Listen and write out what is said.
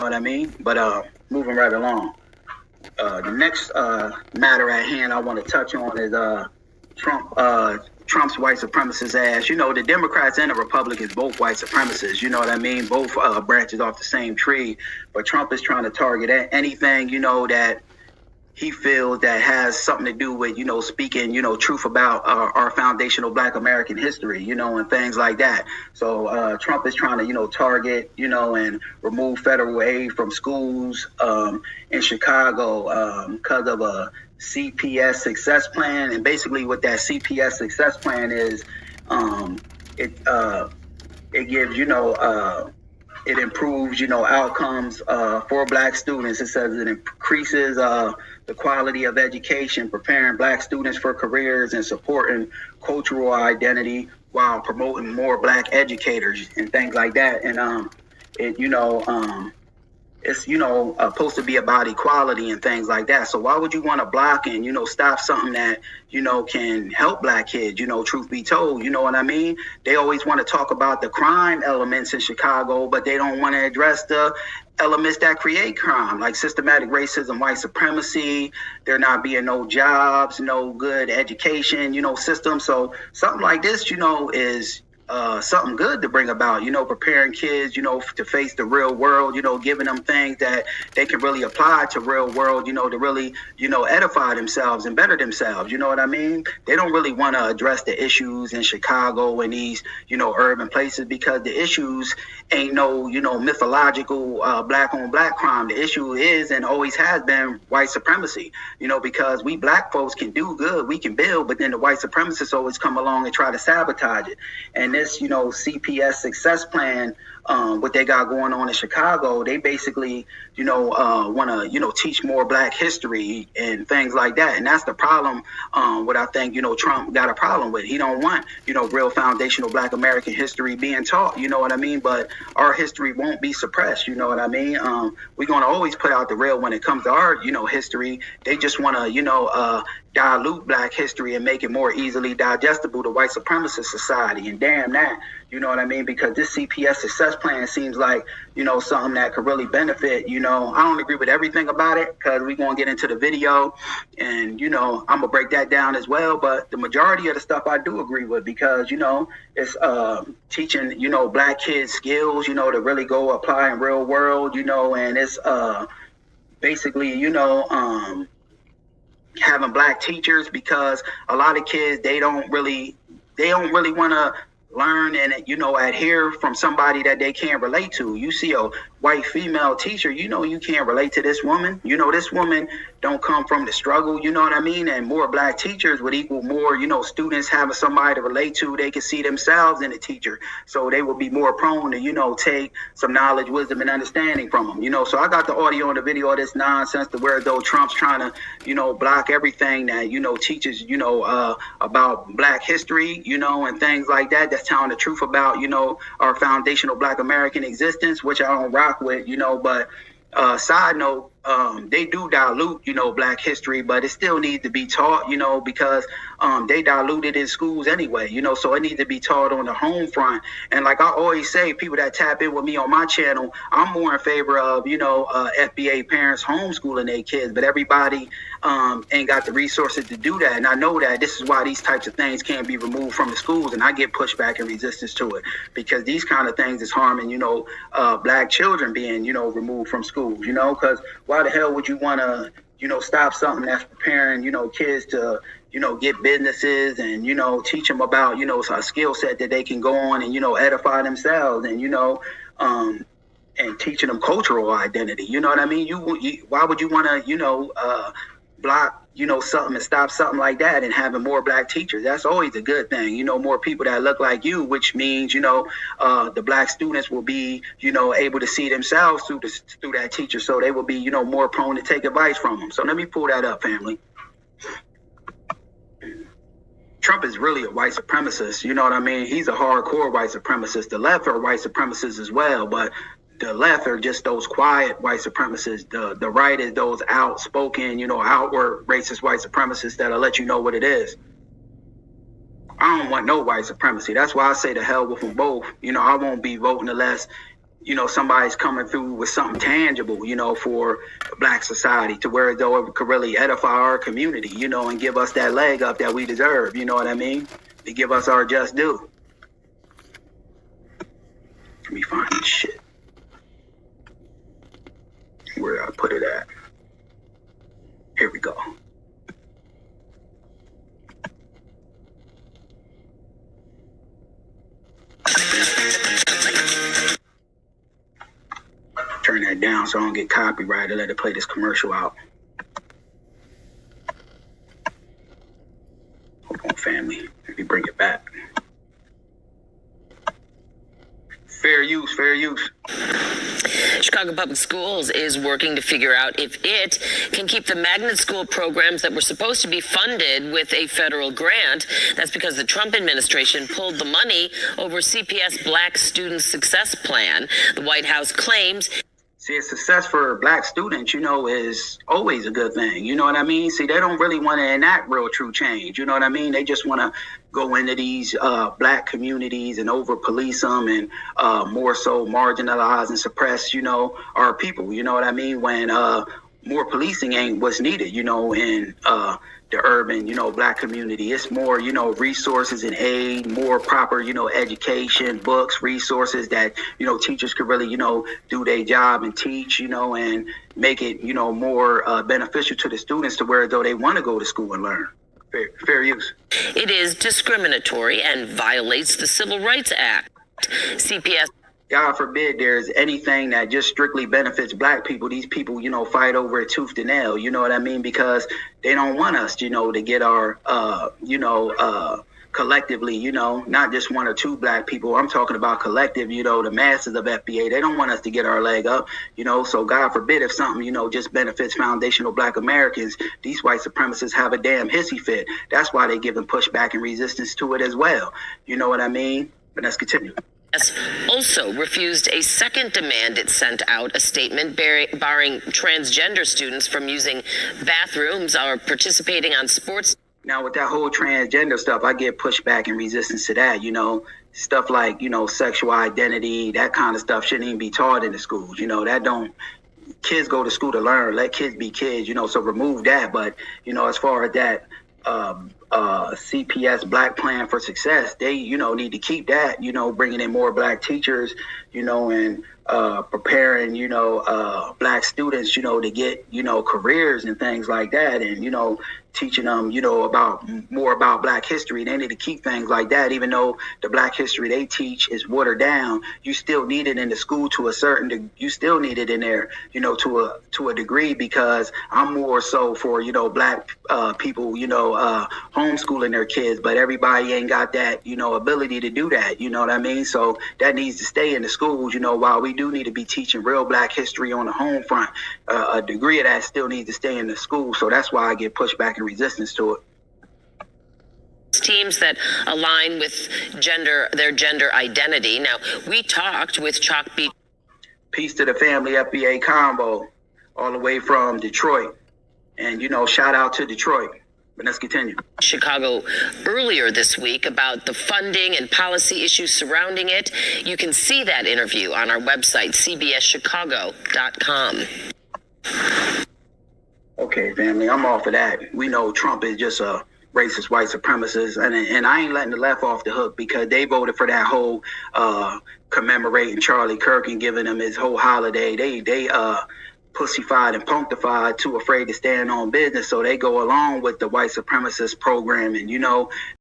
what I mean? But moving right along. The next matter at hand I want to touch on is Trump. Trump's white supremacist ass. You know, the Democrats and the Republicans both white supremacists. You know what I mean? Both branches off the same tree. But Trump is trying to target anything, you know, that he feels that has something to do with, you know, speaking, you know, truth about our foundational Black American history, you know, and things like that. So Trump is trying to, you know, target, you know, and remove federal aid from schools in Chicago because of a CPS success plan. And basically what that CPS success plan is, it it gives, you know, it improves, you know, outcomes for Black students. It says it increases the quality of education, preparing Black students for careers and supporting cultural identity while promoting more Black educators and things like that. And it, you know, it's, you know, supposed to be about equality and things like that. So why would you want to block and, you know, stop something that, you know, can help Black kids? You know, truth be told, you know what I mean? They always want to talk about the crime elements in Chicago, but they don't want to address the elements that create crime, like systematic racism, white supremacy. There not being no jobs, no good education, you know, system. So something like this, you know, is something good to bring about, you know, preparing kids, you know, to face the real world, you know, giving them things that they can really apply to real world, you know, to really, you know, edify themselves and better themselves. You know what I mean? They don't really want to address the issues in Chicago and these, you know, urban places because the issues ain't no, you know, mythological Black on Black crime. The issue is and always has been white supremacy, you know, because we Black folks can do good, we can build, but then the white supremacists always come along and try to sabotage it. And this, you know, CPS success plan, what they got going on in Chicago, they basically, you know, want to, you know, teach more Black history and things like that. And that's the problem. What I think, you know, Trump got a problem with. He don't want, you know, real foundational Black American history being taught. You know what I mean? But our history won't be suppressed. You know what I mean? We're going to always put out the real when it comes to our, you know, history. They just want to, you know, dilute Black history and make it more easily digestible to white supremacist society. And damn that, you know what I mean? Because this CPS success plan seems like, you know, something that could really benefit. You know, I don't agree with everything about it because we're going to get into the video and, you know, I'm going to break that down as well. But the majority of the stuff I do agree with because, you know, it's teaching, you know, Black kids skills, you know, to really go apply in real world, you know, and it's basically, you know, having Black teachers because a lot of kids, they don't really want to learn and, you know, adhere from somebody that they can't relate to. You see a white female teacher, you know, you can't relate to this woman. You know, this woman don't come from the struggle, you know what I mean? And more Black teachers would equal more, you know, students having somebody to relate to. They can see themselves in a teacher. So they will be more prone to, you know, take some knowledge, wisdom, and understanding from them, you know. So I got the audio and the video of this nonsense to where though Trump's trying to, you know, block everything that, you know, teaches, you know, about Black history, you know, and things like that. That's telling the truth about, you know, our foundational Black American existence, which I don't rock with, you know, but side note, they do dilute, you know, Black history, but it still needs to be taught, you know, because they dilute it in schools anyway, you know, so it needs to be taught on the home front. And like I always say, people that tap in with me on my channel, I'm more in favor of, you know, FBA parents homeschooling their kids, but everybody ain't got the resources to do that. And I know that this is why these types of things can't be removed from the schools. And I get pushback and resistance to it because these kind of things is harming, you know, Black children being, you know, removed from schools, you know, because why the hell would you want to, you know, stop something that's preparing, you know, kids to, you know, get businesses and, you know, teach them about, you know, a skill set that they can go on and, you know, edify themselves and, you know, and teaching them cultural identity. You know what I mean? You why would you want to, you know, block, you know, something and stop something like that and having more Black teachers? That's always a good thing. You know, more people that look like you, which means, you know, the Black students will be, you know, able to see themselves through that teacher. So they will be, you know, more prone to take advice from them. So let me pull that up, family. Trump is really a white supremacist. You know what I mean? He's a hardcore white supremacist. The left are white supremacists as well, but the left are just those quiet white supremacists. The right is those outspoken, you know, outward racist white supremacists that'll let you know what it is. I don't want no white supremacy. That's why I say the hell with them both. You know, I won't be voting unless somebody's coming through with something tangible, for Black society, to where though it could really edify our community, and give us that leg up that we deserve. You know what I mean? To give us our just due. Let me find this shit. Where did I put it at? Here we go. Turn that down so I don't get copyrighted. Let it play this commercial out. Hold on, family. Let me bring it back. Fair use, fair use. Chicago Public Schools is working to figure out if it can keep the magnet school programs that were supposed to be funded with a federal grant. That's because the Trump administration pulled the money over CPS Black Student Success Plan. The White House claims. See, a success for Black students, is always a good thing. You know what I mean? See, they don't really want to enact real true change. You know what I mean? They just want to go into these Black communities and over police them and more so marginalize and suppress, our people. You know what I mean? When more policing ain't what's needed, in the urban, Black community. It's more, resources and aid, more proper, education, books, resources that, teachers could really, do their job and teach, and make it, more beneficial to the students to where though they want to go to school and learn. Fair use. It is discriminatory and violates the Civil Rights Act. CPS. God forbid there's anything that just strictly benefits Black people. These people, fight over it tooth and nail. You know what I mean? Because they don't want us, to get our, collectively, not just one or two Black people. I'm talking about collective, the masses of FBA. They don't want us to get our leg up, so God forbid if something, just benefits foundational Black Americans, these white supremacists have a damn hissy fit. That's why they giving pushback and resistance to it as well. You know what I mean? But let's continue. Also refused a second demand. It sent out a statement barring transgender students from using bathrooms or participating on sports. Now, with that whole transgender stuff, I get pushback and resistance to that, stuff like, sexual identity, that kind of stuff shouldn't even be taught in the schools. Kids go to school to learn, let kids be kids, so remove that. But, as far as that, CPS Black Plan for Success, they, need to keep that, bringing in more Black teachers, and preparing, Black students, to get, careers and things like that. And, teaching them, about more about Black history. They need to keep things like that. Even though the Black history they teach is watered down, you still need it in the school to a certain you still need it in there, to a degree, because I'm more so for, Black people, homeschooling their kids, but everybody ain't got that, ability to do that. You know what I mean? So that needs to stay in the schools, while we do need to be teaching real Black history on the home front, a degree of that still needs to stay in the school. So that's why I get pushback and resistance to it. Teams that align with their gender identity. Now, we talked with Chalk Beach. Peace to the family FBA combo, all the way from Detroit. And, shout out to Detroit. But let's continue. Chicago earlier this week about the funding and policy issues surrounding it. You can see that interview on our website, cbschicago.com. Okay, family, I'm off of that. We know Trump is just a racist white supremacist, and I ain't letting the left off the hook, because they voted for that whole commemorating Charlie Kirk and giving him his whole holiday. They pussified and punctified, too afraid to stand on business, so they go along with the white supremacist program. And